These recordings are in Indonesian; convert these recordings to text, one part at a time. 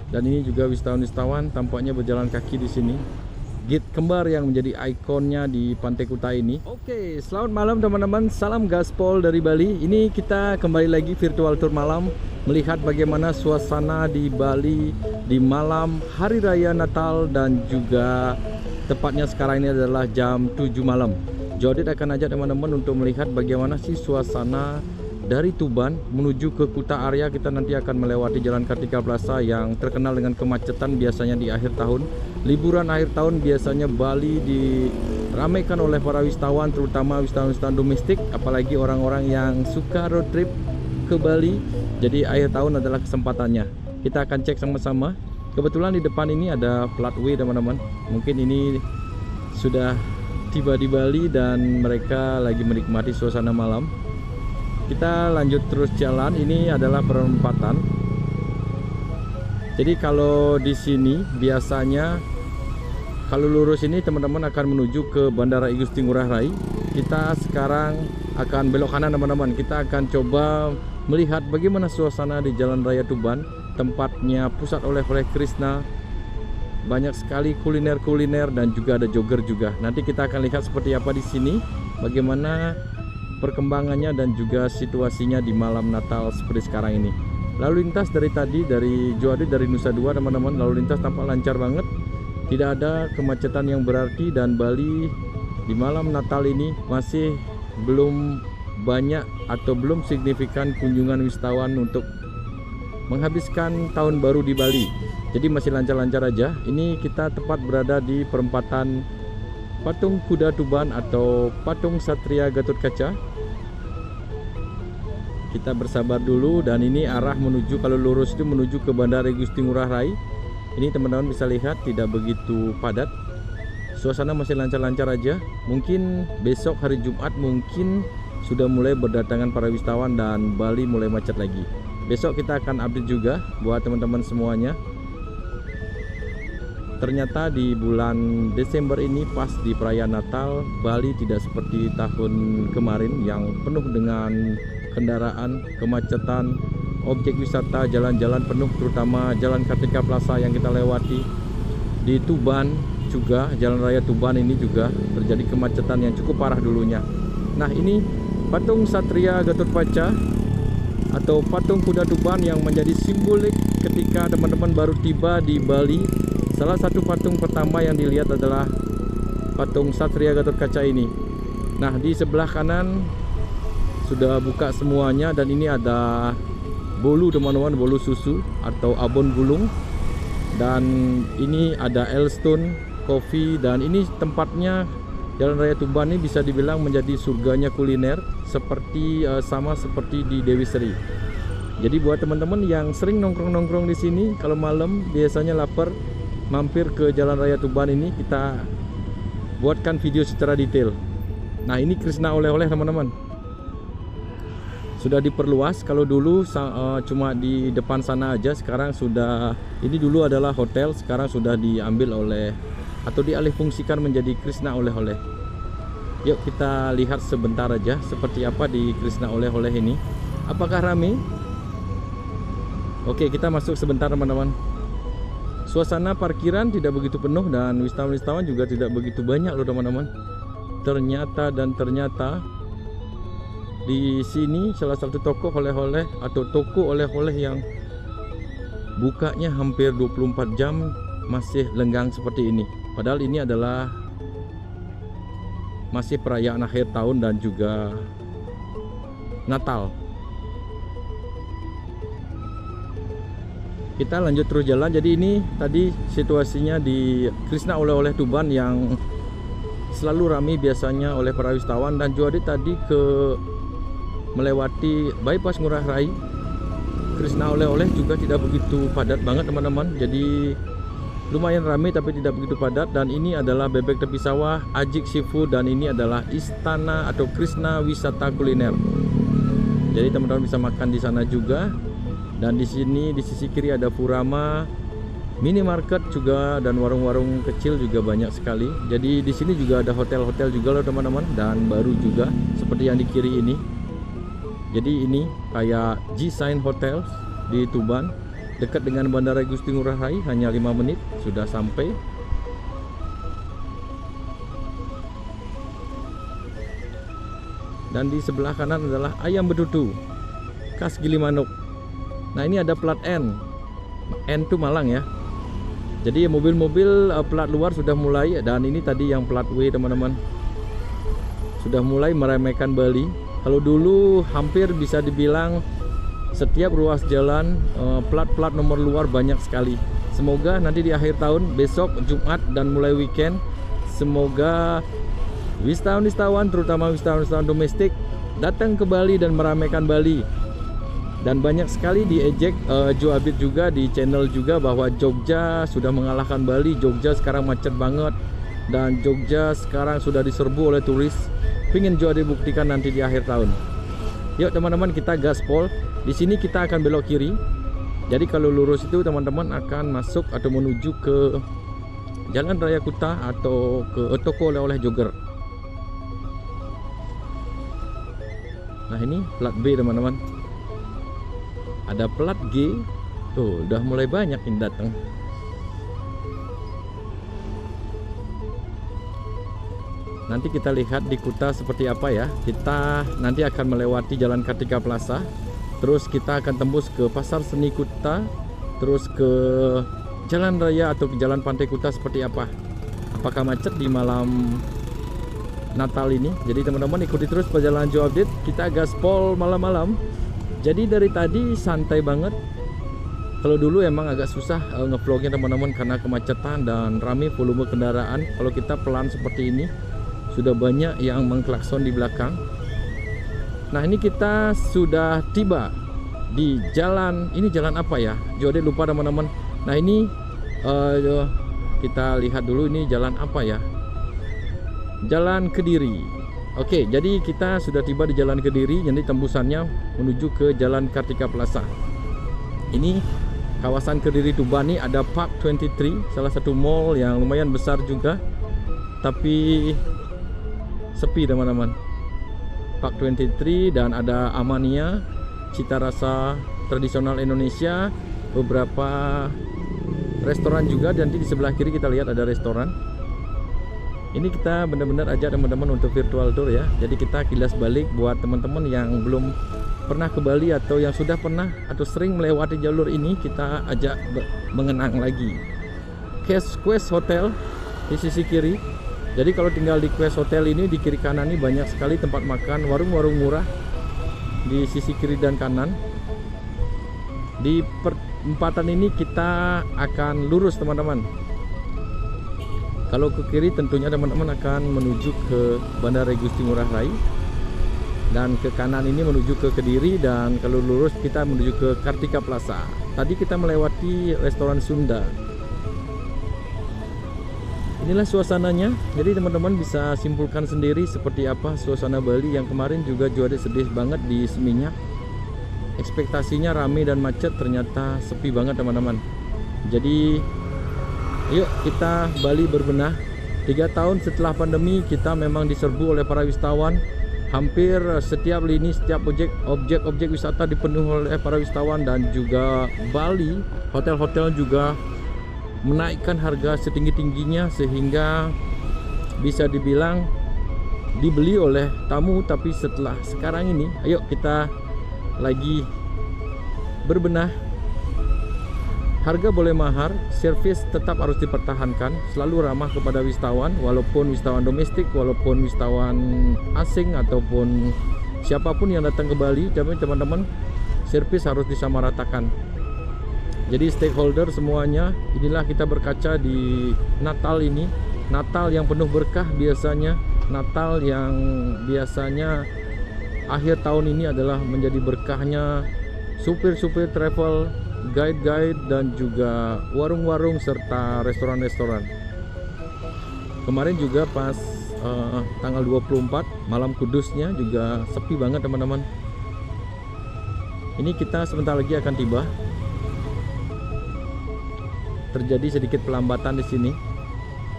Dan ini juga wisatawan-wisatawan tampaknya berjalan kaki di sini. Gate kembar yang menjadi ikonnya di Pantai Kuta ini. Oke, selamat malam teman-teman. Salam gaspol dari Bali. Ini kita kembali lagi virtual tour malam, melihat bagaimana suasana di Bali di malam Hari Raya Natal, dan juga tepatnya sekarang ini adalah jam 7 malam. Jodit akan ajak teman-teman untuk melihat bagaimana sih suasana dari Tuban menuju ke Kuta area. Kita nanti akan melewati Jalan Kartika Plaza yang terkenal dengan kemacetan biasanya di akhir tahun. Liburan akhir tahun biasanya Bali diramaikan oleh para wisatawan, terutama wisatawan-wisatawan domestik, apalagi orang-orang yang suka road trip ke Bali. Jadi akhir tahun adalah kesempatannya. Kita akan cek sama-sama. Kebetulan di depan ini ada flatway teman-teman. Mungkin ini sudah tiba di Bali dan mereka lagi menikmati suasana malam. Kita lanjut terus jalan. Ini adalah perempatan. Jadi kalau di sini biasanya kalau lurus ini teman-teman akan menuju ke Bandara I Gusti Ngurah Rai. Kita sekarang akan belok kanan teman-teman. Kita akan coba melihat bagaimana suasana di Jalan Raya Tuban, tempatnya pusat oleh-oleh Krishna. Banyak sekali kuliner-kuliner dan juga ada jogger juga. Nanti kita akan lihat seperti apa di sini, bagaimana perkembangannya dan juga situasinya di malam Natal seperti sekarang ini. Lalu lintas dari tadi dari Joadi, dari Nusa Dua teman-teman, lalu lintas tampak lancar banget, tidak ada kemacetan yang berarti. Dan Bali di malam Natal ini masih belum banyak atau belum signifikan kunjungan wisatawan untuk menghabiskan tahun baru di Bali. Jadi masih lancar-lancar aja. Ini kita tepat berada di perempatan Patung Kuda Tuban atau Patung Satria Gatot Kaca. Kita bersabar dulu, dan ini arah menuju, kalau lurus itu menuju ke Bandara Gusti Ngurah Rai. Ini teman-teman bisa lihat tidak begitu padat. Suasana masih lancar-lancar aja. Mungkin besok hari Jumat mungkin sudah mulai berdatangan para wisatawan dan Bali mulai macet lagi. Besok kita akan update juga buat teman-teman semuanya. Ternyata di bulan Desember ini pas di perayaan Natal, Bali tidak seperti tahun kemarin yang penuh dengan kendaraan, kemacetan, objek wisata, jalan-jalan penuh, terutama Jalan Kartika Plaza yang kita lewati. Di Tuban juga, Jalan Raya Tuban ini juga terjadi kemacetan yang cukup parah dulunya. Nah, ini Patung Satria Gatot Kaca atau Patung Kuda Tuban yang menjadi simbolik ketika teman-teman baru tiba di Bali. Salah satu patung pertama yang dilihat adalah Patung Satria Gatot Kaca ini. Nah, di sebelah kanan sudah buka semuanya, dan ini ada bolu teman-teman, bolu susu atau abon gulung. Dan ini ada Elstone Coffee, dan ini tempatnya Jalan Raya Tuban ini bisa dibilang menjadi surganya kuliner, seperti sama seperti di Dewi Seri. Jadi buat teman-teman yang sering nongkrong-nongkrong di sini, kalau malam biasanya lapar, mampir ke Jalan Raya Tuban ini, kita buatkan video secara detail. Nah, ini Krishna oleh-oleh teman-teman. Sudah diperluas. Kalau dulu cuma di depan sana aja, sekarang sudah, ini dulu adalah hotel, sekarang sudah diambil oleh atau dialihfungsikan menjadi Krishna oleh-oleh. Yuk kita lihat sebentar aja seperti apa di Krishna oleh-oleh ini. Apakah rame? Oke, kita masuk sebentar teman-teman. Suasana parkiran tidak begitu penuh dan wisatawan-wisatawan juga tidak begitu banyak loh teman-teman. Ternyata di sini salah satu toko oleh-oleh atau toko oleh-oleh yang bukanya hampir 24 jam masih lenggang seperti ini. Padahal ini adalah masih perayaan akhir tahun dan juga Natal. Kita lanjut terus jalan. Jadi ini tadi situasinya di Krishna oleh-oleh Tuban yang selalu ramai biasanya oleh para wisatawan. Dan juga tadi melewati bypass Ngurah Rai, Krishna oleh-oleh juga tidak begitu padat banget teman-teman. Jadi lumayan ramai tapi tidak begitu padat. Dan ini adalah bebek tepi sawah, Ajik Seafood, dan ini adalah istana atau Krishna wisata kuliner. Jadi teman-teman bisa makan di sana juga. Dan di sini di sisi kiri ada Purama, minimarket juga, dan warung-warung kecil juga banyak sekali. Jadi di sini juga ada hotel-hotel juga loh teman-teman, dan baru juga seperti yang di kiri ini. Jadi ini kayak G Sign Hotel di Tuban. dekat dengan Bandara Igusti Ngurah Rai, hanya 5 menit sudah sampai. Dan di sebelah kanan adalah ayam betutu khas Gilimanuk. Nah, ini ada plat N. N itu Malang ya. Jadi mobil-mobil plat luar sudah mulai, dan ini tadi yang plat W teman-teman, sudah mulai meremehkan Bali. Kalau dulu hampir bisa dibilang setiap ruas jalan plat-plat nomor luar banyak sekali. Semoga nanti di akhir tahun, besok Jumat dan mulai weekend, semoga wisatawan terutama wisatawan domestik datang ke Bali dan meramaikan Bali. Dan banyak sekali diejek Joe Abid juga di channel juga bahwa Jogja sudah mengalahkan Bali. Jogja sekarang macet banget, dan Jogja sekarang sudah diserbu oleh turis. Pingin Joe Abid buktikan nanti di akhir tahun. Yuk teman-teman, kita gaspol. Di sini kita akan belok kiri. Jadi kalau lurus itu teman-teman akan masuk atau menuju ke Jalan Raya Kuta atau ke toko oleh-oleh Jogger. Nah, ini plat B teman-teman. Ada plat G. Tuh, udah mulai banyak yang datang. Nanti kita lihat di Kuta seperti apa ya. Kita nanti akan melewati Jalan Kartika Plaza, terus kita akan tembus ke Pasar Seni Kuta, terus ke Jalan Raya atau ke Jalan Pantai Kuta seperti apa. Apakah macet di malam Natal ini? Jadi teman-teman ikuti terus perjalanan Joe Update. Kita gaspol malam-malam. Jadi dari tadi santai banget. Kalau dulu emang agak susah ngevlognya teman-teman karena kemacetan dan rame volume kendaraan. Kalau kita pelan seperti ini, sudah banyak yang mengklakson di belakang. Nah, ini kita sudah tiba di jalan, ini jalan apa ya? Joe Update lupa teman-teman. Nah, ini kita lihat dulu ini jalan apa ya? Jalan Kediri. Oke, jadi kita sudah tiba di Jalan Kediri. Jadi tembusannya menuju ke Jalan Kartika Plaza. Ini kawasan Kediri Tubani. Ada Park 23, salah satu mall yang lumayan besar juga, tapi sepi teman-teman. Park 23, dan ada Amania, cita rasa tradisional Indonesia, beberapa restoran juga. Dan di sebelah kiri kita lihat ada restoran. Ini kita benar-benar ajak teman-teman untuk virtual tour ya. Jadi kita kilas balik buat teman-teman yang belum pernah ke Bali atau yang sudah pernah atau sering melewati jalur ini, kita ajak mengenang lagi. Quest Hotel di sisi kiri. Jadi kalau tinggal di Quest Hotel ini, di kiri kanan ini banyak sekali tempat makan, warung-warung murah di sisi kiri dan kanan. Di perempatan ini kita akan lurus teman-teman. Kalau ke kiri tentunya teman-teman akan menuju ke Bandara Igusti Ngurah Rai, dan ke kanan ini menuju ke Kediri, dan kalau lurus kita menuju ke Kartika Plaza. Tadi kita melewati restoran Sunda. Inilah suasananya. Jadi teman-teman bisa simpulkan sendiri seperti apa suasana Bali yang kemarin juga Joe Update sedih banget di Seminyak. Ekspektasinya rame dan macet, ternyata sepi banget teman-teman. Jadi yuk kita Bali berbenah. 3 tahun setelah pandemi, kita memang diserbu oleh para wisatawan. Hampir setiap lini, setiap objek wisata dipenuhi oleh para wisatawan. Dan juga Bali, hotel-hotel juga menaikkan harga setinggi-tingginya, sehingga bisa dibilang dibeli oleh tamu. Tapi setelah sekarang ini, ayo kita lagi berbenah. Harga boleh mahal, servis tetap harus dipertahankan, selalu ramah kepada wisatawan, walaupun wisatawan domestik, walaupun wisatawan asing, ataupun siapapun yang datang ke Bali. Tapi teman-teman, servis harus disamaratakan. Jadi stakeholder semuanya, inilah kita berkaca di Natal ini. Natal yang penuh berkah biasanya, Natal yang biasanya akhir tahun ini adalah menjadi berkahnya supir-supir travel, guide-guide, dan juga warung-warung serta restoran-restoran. Kemarin juga pas tanggal 24 malam kudusnya juga sepi banget teman-teman. Ini kita sebentar lagi akan tiba. Terjadi sedikit pelambatan di sini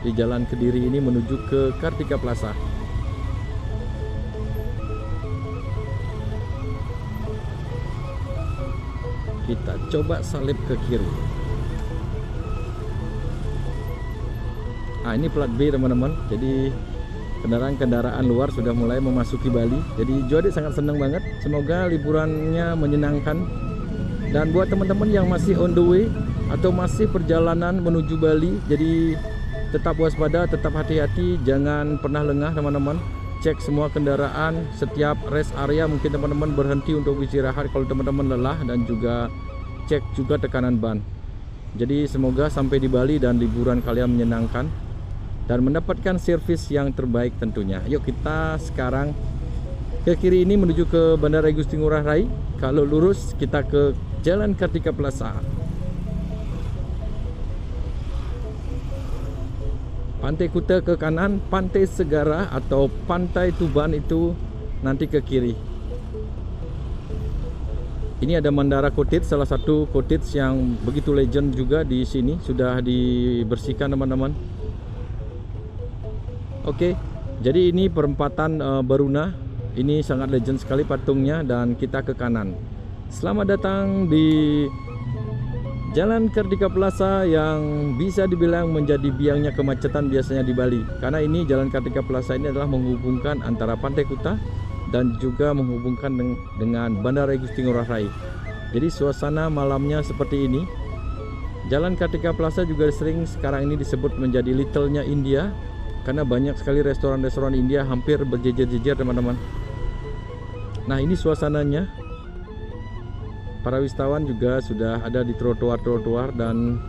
di Jalan Kediri ini menuju ke Kartika Plaza. Kita coba salip ke kiri. Nah, ini plat B teman-teman. Jadi kendaraan-kendaraan luar sudah mulai memasuki Bali. Jadi Jody sangat senang banget. Semoga liburannya menyenangkan. Dan buat teman-teman yang masih on the way atau masih perjalanan menuju Bali, jadi tetap waspada, tetap hati-hati, jangan pernah lengah teman-teman. Cek semua kendaraan, setiap rest area mungkin teman-teman berhenti untuk istirahat kalau teman-teman lelah, dan juga cek juga tekanan ban. Jadi semoga sampai di Bali dan liburan kalian menyenangkan dan mendapatkan servis yang terbaik tentunya. Yuk kita sekarang ke kiri ini menuju ke Bandara Igusti Ngurah Rai. Kalau lurus kita ke Jalan Kartika Plaza. Pantai Kuta ke kanan, Pantai Segara atau Pantai Tuban itu nanti ke kiri. Ini ada Mandara Cottage, salah satu cottage yang begitu legend juga di sini, sudah dibersihkan teman-teman. Oke, jadi ini perempatan Baruna. Ini sangat legend sekali patungnya, dan kita ke kanan. Selamat datang di Jalan Kartika Plaza yang bisa dibilang menjadi biangnya kemacetan biasanya di Bali. Karena ini Jalan Kartika Plaza ini adalah menghubungkan antara Pantai Kuta dan juga menghubungkan dengan Bandara Igusti Ngurah Rai. Jadi suasana malamnya seperti ini. Jalan Kartika Plaza juga sering sekarang ini disebut menjadi Little-nya India, karena banyak sekali restoran-restoran India hampir berjejer-jejer teman-teman. Nah, ini suasananya. Para wisatawan juga sudah ada di trotoar-trotoar, dan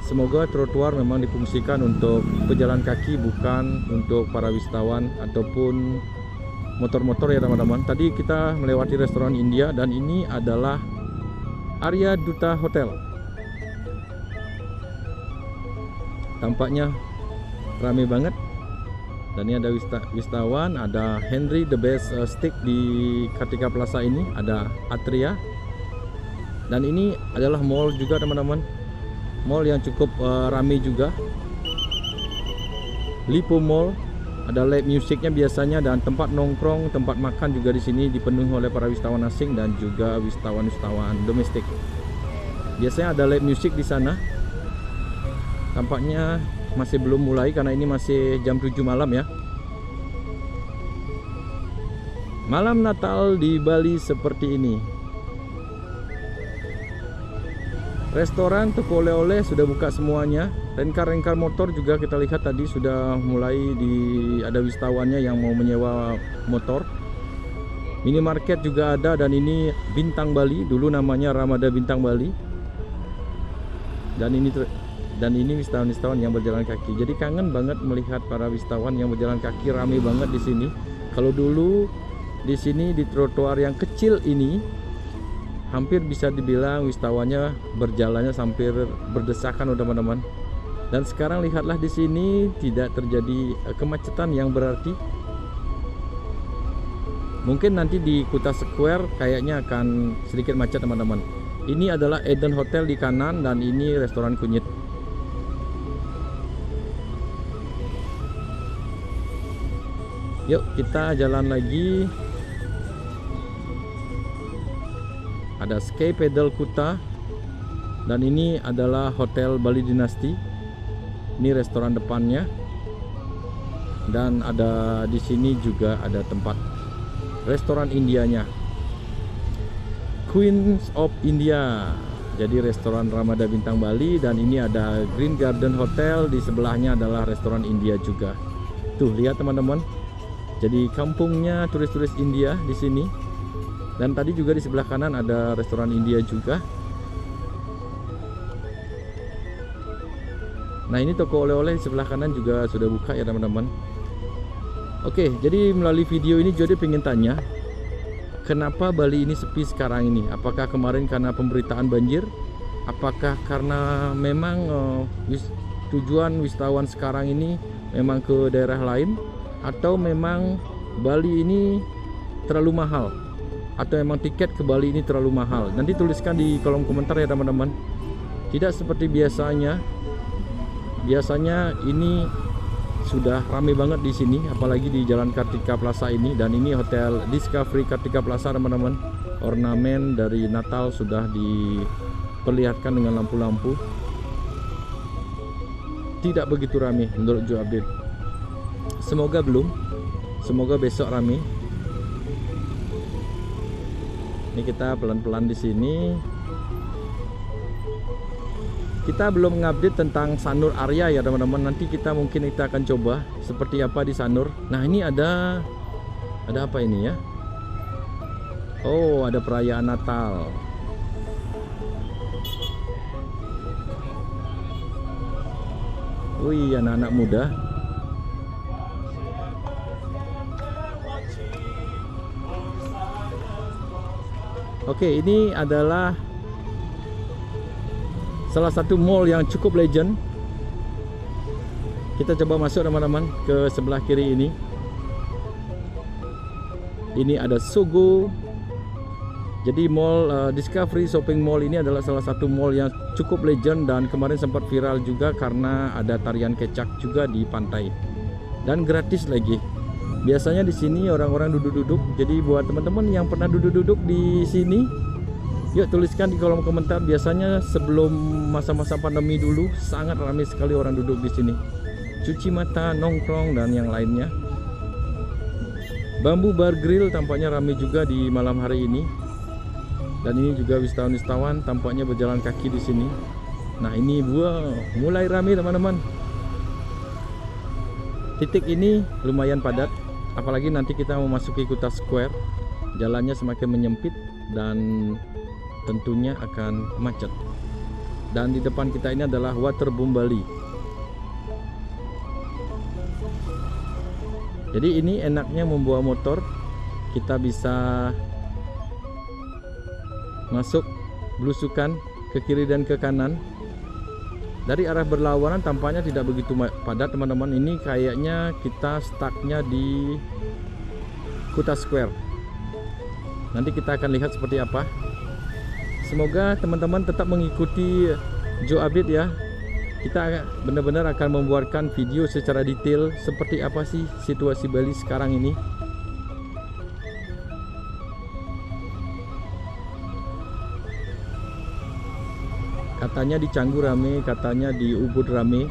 semoga trotoar memang difungsikan untuk pejalan kaki, bukan untuk para wisatawan ataupun motor-motor ya teman-teman. Tadi kita melewati restoran India, dan ini adalah Arya Duta Hotel. Tampaknya ramai banget. Dan ini ada wisatawan, ada Henry the Best Steak di Kartika Plaza ini, ada Atria. Dan ini adalah mall juga teman-teman, mall yang cukup ramai juga. Lipo Mall, ada live musiknya biasanya, dan tempat nongkrong, tempat makan juga di sini dipenuhi oleh para wisatawan asing dan juga wisatawan-wisatawan domestik. Biasanya ada live music di sana. Tampaknya masih belum mulai karena ini masih jam 7 malam ya. Malam Natal di Bali seperti ini. Restoran, toko oleh-oleh sudah buka semuanya. Rencar-rencar motor juga kita lihat tadi sudah mulai ada wisatawan yang mau menyewa motor. Minimarket juga ada, dan ini Bintang Bali, dulu namanya Ramada Bintang Bali. Dan ini wisatawan-wisatawan yang berjalan kaki. Jadi kangen banget melihat para wisatawan yang berjalan kaki, ramai banget di sini. Kalau dulu di sini di trotoar yang kecil ini hampir bisa dibilang wisatawannya berjalannya hampir berdesakan teman-teman. Dan sekarang lihatlah di sini tidak terjadi kemacetan yang berarti. Mungkin nanti di Kuta Square kayaknya akan sedikit macet teman-teman. Ini adalah Eden Hotel di kanan, dan ini restoran kunyit. Yuk kita jalan lagi. Ada Sky Pedal Kuta, dan ini adalah Hotel Bali Dynasty. Ini restoran depannya, dan ada di sini juga ada tempat restoran Indianya, Queens of India. Jadi restoran Ramada Bintang Bali, dan ini ada Green Garden Hotel, di sebelahnya adalah restoran India juga. Tuh lihat teman-teman. Jadi kampungnya turis-turis India di sini. Dan tadi juga di sebelah kanan ada restoran India juga. Nah, ini toko oleh-oleh di sebelah kanan juga sudah buka ya teman-teman. Oke, jadi melalui video ini Jody pengen tanya, kenapa Bali ini sepi sekarang ini? Apakah kemarin karena pemberitaan banjir? Apakah karena memang tujuan wisatawan sekarang ini memang ke daerah lain? Atau memang Bali ini terlalu mahal? Atau memang tiket ke Bali ini terlalu mahal? Nanti tuliskan di kolom komentar ya teman-teman. Tidak seperti biasanya. Biasanya ini sudah ramai banget di sini, apalagi di Jalan Kartika Plaza ini. Dan ini Hotel Discovery Kartika Plaza teman-teman. Ornamen dari Natal sudah diperlihatkan dengan lampu-lampu. Tidak begitu ramai menurut Joe Update. Semoga belum, semoga besok ramai. Ini kita pelan-pelan di sini. Kita belum ngupdate tentang Sanur Arya ya teman-teman. Nanti kita akan coba seperti apa di Sanur. Nah, ini ada apa ini ya? Oh, ada perayaan Natal. Wih, anak-anak muda. Oke, ini adalah salah satu mall yang cukup legend. Kita coba masuk teman-teman ke sebelah kiri ini. Ini ada Sogo. Jadi mall Discovery Shopping Mall ini adalah salah satu mall yang cukup legend dan kemarin sempat viral juga karena ada tarian kecak juga di pantai. Dan gratis lagi. Biasanya di sini orang-orang duduk-duduk. Jadi buat teman-teman yang pernah duduk-duduk di sini, yuk tuliskan di kolom komentar. Biasanya sebelum masa-masa pandemi dulu sangat ramai sekali orang duduk di sini. Cuci mata, nongkrong dan yang lainnya. Bambu Bar Grill tampaknya ramai juga di malam hari ini. Dan ini juga wisatawan tampaknya berjalan kaki di sini. Nah, ini mulai ramai teman-teman. Titik ini lumayan padat. Apalagi nanti kita memasuki Kuta Square, jalannya semakin menyempit dan tentunya akan macet. Dan di depan kita ini adalah Waterboom Bali. Jadi ini enaknya membawa motor, kita bisa masuk belusukan ke kiri dan ke kanan. Dari arah berlawanan tampaknya tidak begitu padat teman-teman. Ini kayaknya kita stucknya di Kuta Square. Nanti kita akan lihat seperti apa. Semoga teman-teman tetap mengikuti Joe Update ya. Kita benar-benar akan membuatkan video secara detail seperti apa sih situasi Bali sekarang ini. Katanya di Canggu rame, katanya di Ubud rame.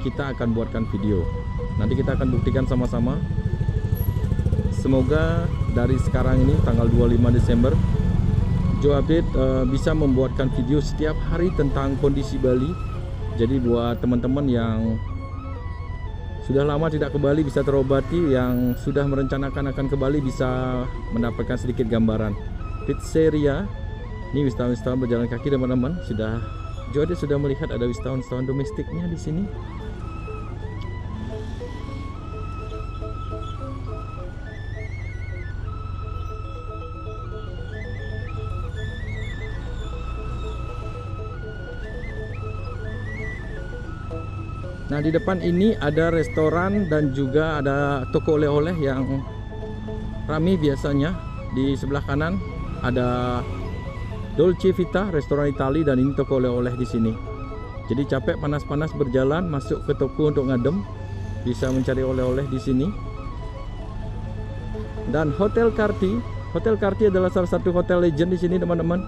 Kita akan buatkan video. Nanti kita akan buktikan sama-sama. Semoga dari sekarang ini tanggal 25 Desember Joe Update bisa membuatkan video setiap hari tentang kondisi Bali. Jadi buat teman-teman yang sudah lama tidak ke Bali bisa terobati, yang sudah merencanakan akan ke Bali bisa mendapatkan sedikit gambaran. Pizzeria. Ini wisatawan-wisatawan berjalan kaki teman-teman. Joe Update sudah melihat ada wisatawan-wisatawan domestiknya di sini. Nah, di depan ini ada restoran dan juga ada toko oleh-oleh yang ramai biasanya. Di sebelah kanan ada Dolce Vita, restoran Itali, dan ini toko oleh-oleh di sini. Jadi capek panas-panas berjalan masuk ke toko untuk ngadem, bisa mencari oleh-oleh di sini. Dan Hotel Karti adalah salah satu hotel legend di sini teman-teman.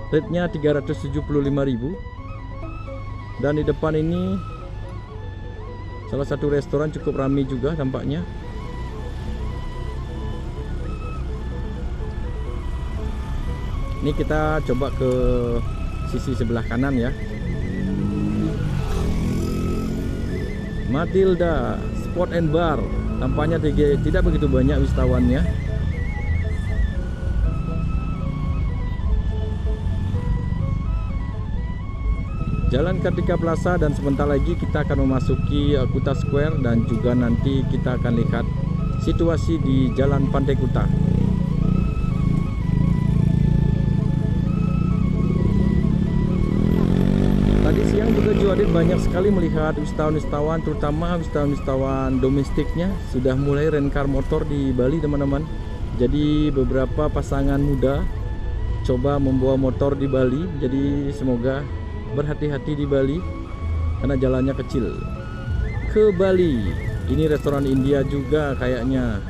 Rate-nya 375.000. Dan di depan ini salah satu restoran cukup ramai juga tampaknya. Ini kita coba ke sisi sebelah kanan ya. Matilda Sport and Bar. Tampaknya tidak begitu banyak wisatawannya. Jalan Kartika Plaza, dan sebentar lagi kita akan memasuki Kuta Square dan juga nanti kita akan lihat situasi di Jalan Pantai Kuta. Tadi siang juga Joe Update banyak sekali melihat wisatawan-wisatawan, terutama wisatawan-wisatawan domestiknya sudah mulai rencar motor di Bali teman-teman. Jadi beberapa pasangan muda coba membawa motor di Bali. Jadi semoga berhati-hati di Bali karena jalannya kecil. ke Bali. Ini restoran India juga kayaknya.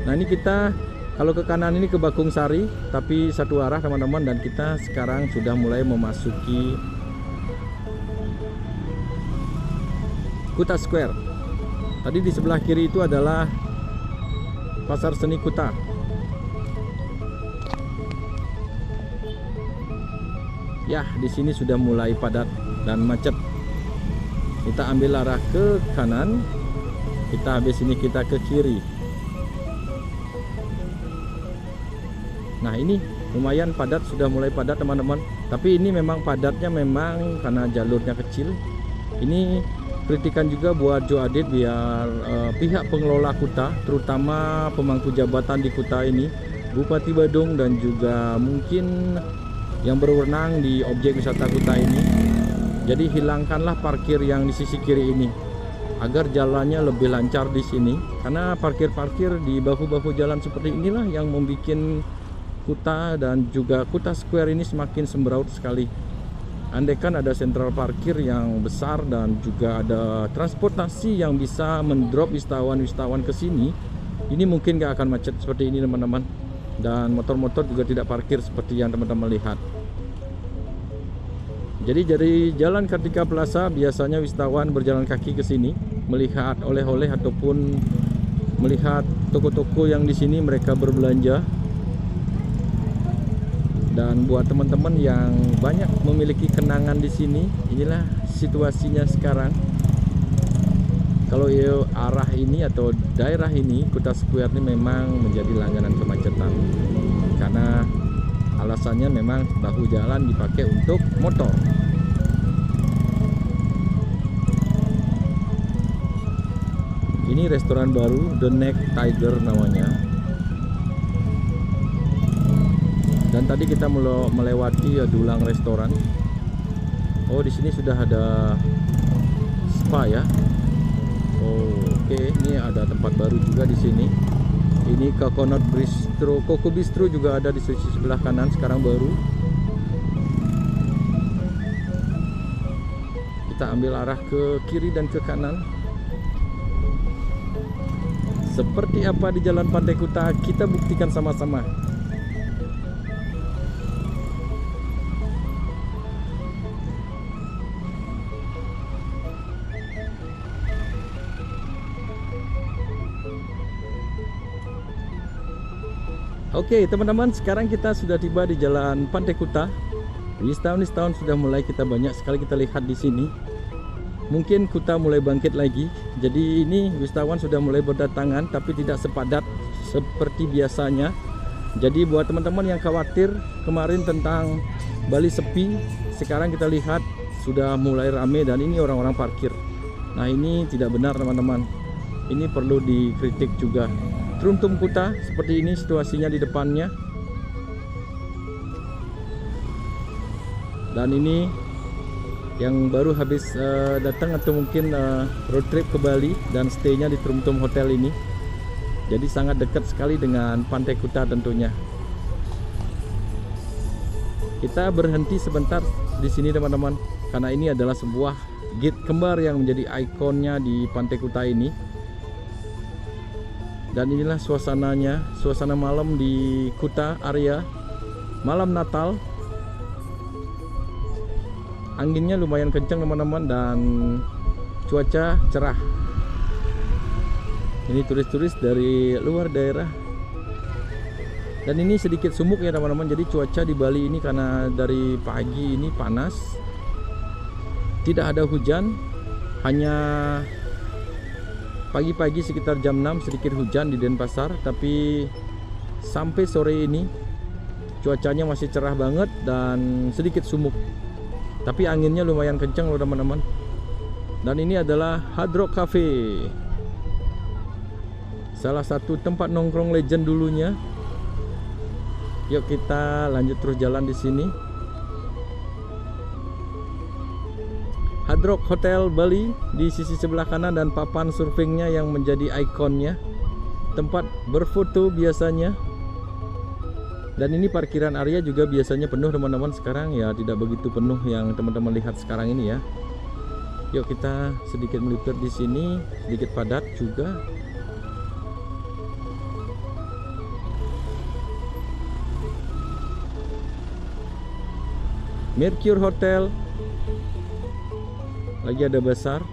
Nah ini kita kalau ke kanan ini ke Bakung Sari, tapi satu arah teman-teman, dan kita sekarang sudah mulai memasuki Kuta Square. Tadi di sebelah kiri itu adalah Pasar Seni Kuta. Ya, di sini sudah mulai padat dan macet. Kita ambil arah ke kanan. Kita habis ini kita ke kiri. Nah ini lumayan padat, sudah mulai padat teman-teman. Tapi ini memang padatnya memang karena jalurnya kecil. Ini kritikan juga buat Joe Adit biar pihak pengelola Kuta, terutama pemangku jabatan di Kuta ini, Bupati Badung dan juga mungkin yang berwenang di objek wisata Kuta ini. Jadi hilangkanlah parkir yang di sisi kiri ini agar jalannya lebih lancar di sini. Karena parkir-parkir di bahu-bahu jalan seperti inilah yang membuat Kuta dan juga Kuta Square ini semakin sembraut sekali. Andaikan ada sentral parkir yang besar dan juga ada transportasi yang bisa mendrop wisatawan-wisatawan ke sini, ini mungkin gak akan macet seperti ini teman-teman. Dan motor-motor juga tidak parkir seperti yang teman-teman lihat. Jadi dari Jalan Kartika Plaza biasanya wisatawan berjalan kaki ke sini melihat oleh-oleh ataupun melihat toko-toko yang di sini mereka berbelanja. Dan buat teman-teman yang banyak memiliki kenangan di sini, inilah situasinya sekarang. Kalau arah ini atau daerah ini, Kuta Square ini memang menjadi langganan kemacetan. Karena alasannya memang bahu jalan dipakai untuk motor. Ini restoran baru, The Neck Tiger namanya. Dan tadi kita melewati dulang restoran. Oh, di sini sudah ada spa ya. Oh, oke. Ini ada tempat baru juga di sini. Ini Coconut Bistro, Coco Bistro juga ada di sisi sebelah kanan sekarang baru. Kita ambil arah ke kiri dan ke kanan. Seperti apa di Jalan Pantai Kuta, kita buktikan sama-sama. Oke teman-teman, sekarang kita sudah tiba di Jalan Pantai Kuta. Wisatawan sudah mulai banyak sekali kita lihat di sini. Mungkin Kuta mulai bangkit lagi. Jadi ini wisatawan sudah mulai berdatangan, tapi tidak sepadat seperti biasanya. Jadi buat teman-teman yang khawatir kemarin tentang Bali sepi, sekarang kita lihat sudah mulai rame dan ini orang-orang parkir. Nah ini tidak benar teman-teman. Ini perlu dikritik juga. Truntum Kuta seperti ini situasinya di depannya. Dan ini yang baru habis datang atau mungkin road trip ke Bali dan stay-nya di Truntum Hotel ini. Jadi sangat dekat sekali dengan Pantai Kuta tentunya. Kita berhenti sebentar di sini teman-teman, karena ini adalah sebuah gate kembar yang menjadi ikonnya di Pantai Kuta ini. Dan inilah suasananya, suasana malam di Kuta area, malam Natal. Anginnya lumayan kencang teman-teman dan cuaca cerah. Ini turis-turis dari luar daerah. Dan ini sedikit sumuk ya teman-teman. Jadi cuaca di Bali ini karena dari pagi ini panas, tidak ada hujan, hanya pagi-pagi sekitar jam 6 sedikit hujan di Denpasar, tapi sampai sore ini cuacanya masih cerah banget dan sedikit sumuk. Tapi anginnya lumayan kencang loh teman-teman. Dan ini adalah Hard Rock Cafe. Salah satu tempat nongkrong legend dulunya. Yuk kita lanjut terus jalan di sini. Hard Rock Hotel Bali di sisi sebelah kanan dan papan surfingnya yang menjadi ikonnya. Tempat berfoto biasanya. Dan ini parkiran area juga biasanya penuh teman-teman. Sekarang ya tidak begitu penuh yang teman-teman lihat sekarang ini ya. Yuk kita sedikit melipir di sini, sedikit padat juga. Mercure Hotel lagi ada besar.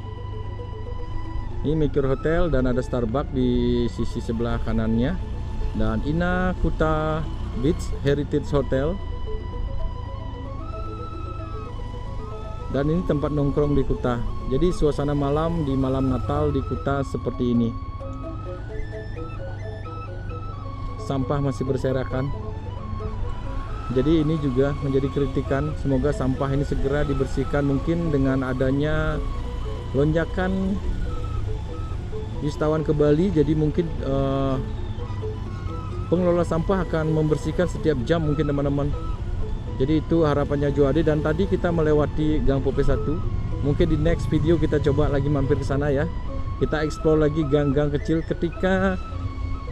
Ini Mercure Hotel dan ada Starbucks di sisi sebelah kanannya. Dan Ina Kuta Beach Heritage Hotel. Dan ini tempat nongkrong di Kuta. Jadi suasana malam di malam Natal di Kuta seperti ini. Sampah masih berserakan. Jadi ini juga menjadi kritikan. Semoga sampah ini segera dibersihkan. Mungkin dengan adanya lonjakan wisatawan ke Bali, jadi mungkin pengelola sampah akan membersihkan setiap jam mungkin teman-teman. Jadi itu harapannya Joade. Dan tadi kita melewati Gang Pope 1. Mungkin di next video kita coba lagi mampir ke sana ya. Kita explore lagi gang-gang kecil ketika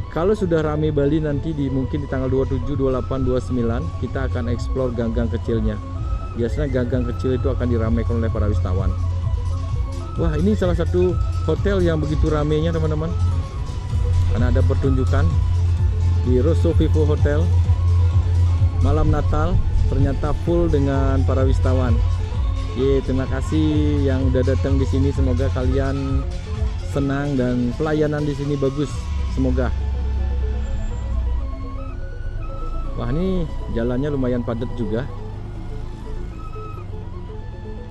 kalau sudah rame Bali nanti mungkin di tanggal 27, 28, 29 kita akan explore gang-gang kecilnya. Biasanya gang-gang kecil itu akan diramaikan oleh para wisatawan. Wah, ini salah satu hotel yang begitu ramainya teman-teman. Karena ada pertunjukan di Rosso Vivo Hotel. Malam Natal ternyata full dengan para wisatawan. Terima kasih yang udah datang di sini. Semoga kalian senang dan pelayanan di sini bagus. Semoga. Wah, ini jalannya lumayan padat juga.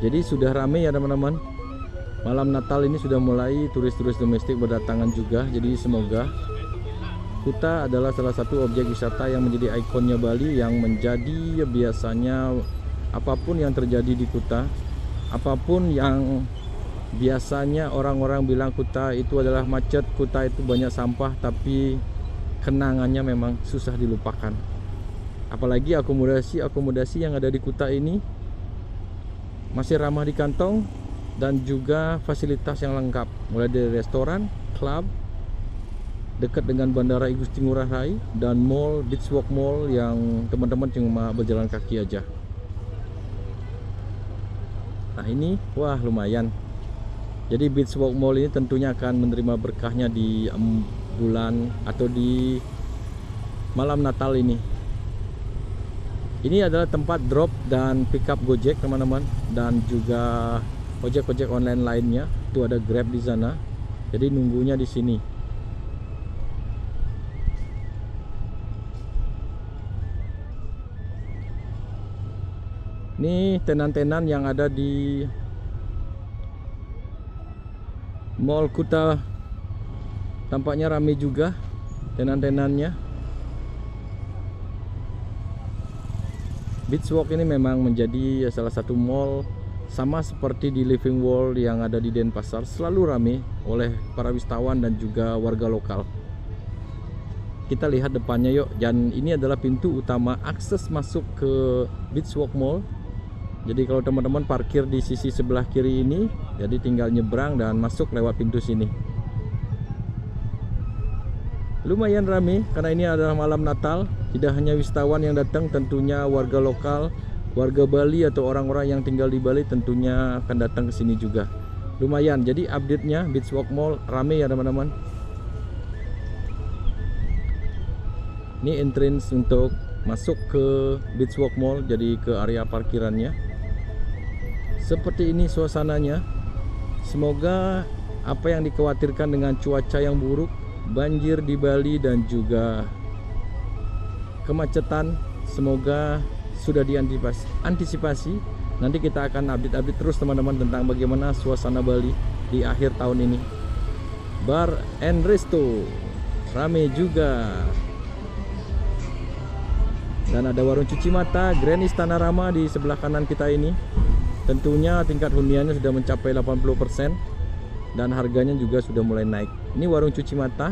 Jadi sudah ramai ya teman-teman. Malam Natal ini sudah mulai turis-turis domestik berdatangan juga. Jadi semoga Kuta adalah salah satu objek wisata yang menjadi ikonnya Bali, yang menjadi biasanya apapun yang terjadi di Kuta, apapun yang biasanya orang-orang bilang Kuta itu adalah macet, Kuta itu banyak sampah, tapi kenangannya memang susah dilupakan. Apalagi akomodasi yang ada di Kuta ini masih ramah di kantong dan juga fasilitas yang lengkap, mulai dari restoran, klub, dekat dengan Bandara I Gusti Ngurah Rai, dan mall, Beach Walk Mall yang teman-teman cuma berjalan kaki aja. Nah ini, wah lumayan. Jadi Beach Walk Mall ini tentunya akan menerima berkahnya di bulan atau di malam Natal ini. Ini adalah tempat drop dan pick up Gojek teman-teman, dan juga ojek-ojek online lainnya. Itu ada Grab di sana. Jadi nunggunya di sini. Ini tenan-tenan yang ada di Mall Kuta, tampaknya ramai juga tenan-tenannya. Beach Walk ini memang menjadi salah satu mall, sama seperti di Living World yang ada di Denpasar, selalu ramai oleh para wisatawan dan juga warga lokal. Kita lihat depannya yuk. Dan ini adalah pintu utama akses masuk ke Beach Walk Mall. Jadi kalau teman-teman parkir di sisi sebelah kiri ini, jadi tinggal nyebrang dan masuk lewat pintu sini. Lumayan ramai karena ini adalah malam Natal. Tidak hanya wisatawan yang datang, tentunya warga lokal, warga Bali atau orang-orang yang tinggal di Bali tentunya akan datang ke sini juga. Lumayan. Jadi update-nya Beach Walk Mall ramai ya teman-teman. Ini entrance untuk masuk ke Beach Walk Mall, jadi ke area parkirannya. Seperti ini suasananya. Semoga apa yang dikhawatirkan dengan cuaca yang buruk, banjir di Bali dan juga kemacetan, semoga sudah diantisipasi. Nanti kita akan update terus teman-teman tentang bagaimana suasana Bali di akhir tahun ini. Bar and Resto rame juga. Dan ada warung cuci mata Grand Istana Rama di sebelah kanan kita ini. Tentunya tingkat huniannya sudah mencapai 80% dan harganya juga sudah mulai naik. Ini warung cuci mata.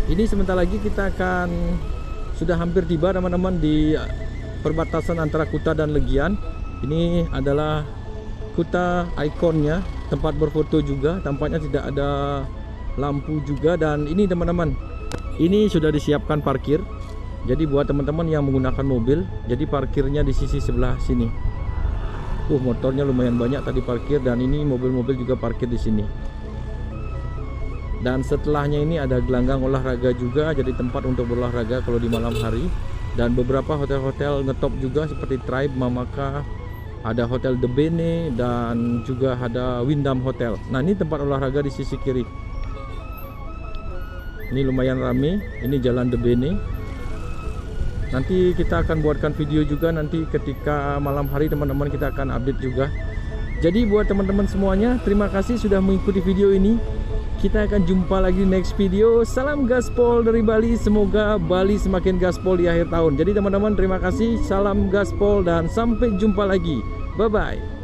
Ini sebentar lagi kita akan sudah hampir tiba teman-teman di perbatasan antara Kuta dan Legian. Ini adalah Kuta ikonnya, tempat berfoto juga. Tampaknya tidak ada lampu juga. Dan ini teman-teman, ini sudah disiapkan parkir. Jadi buat teman-teman yang menggunakan mobil, jadi parkirnya di sisi sebelah sini. Motornya lumayan banyak tadi parkir, dan ini mobil-mobil juga parkir di sini. Dan setelahnya ini ada gelanggang olahraga juga, jadi tempat untuk berolahraga kalau di malam hari. Dan beberapa hotel-hotel ngetop juga seperti Tribe, Mamaka, ada Hotel The Bene, dan juga ada Windham Hotel. Nah, ini tempat olahraga di sisi kiri. Ini lumayan rame. Ini Jalan The Bene. Nanti kita akan buatkan video juga nanti ketika malam hari, teman-teman, kita akan update juga. Jadi buat teman-teman semuanya, terima kasih sudah mengikuti video ini. Kita akan jumpa lagi di next video. Salam gaspol dari Bali. Semoga Bali semakin gaspol di akhir tahun. Jadi teman-teman, terima kasih. Salam gaspol dan sampai jumpa lagi. Bye-bye.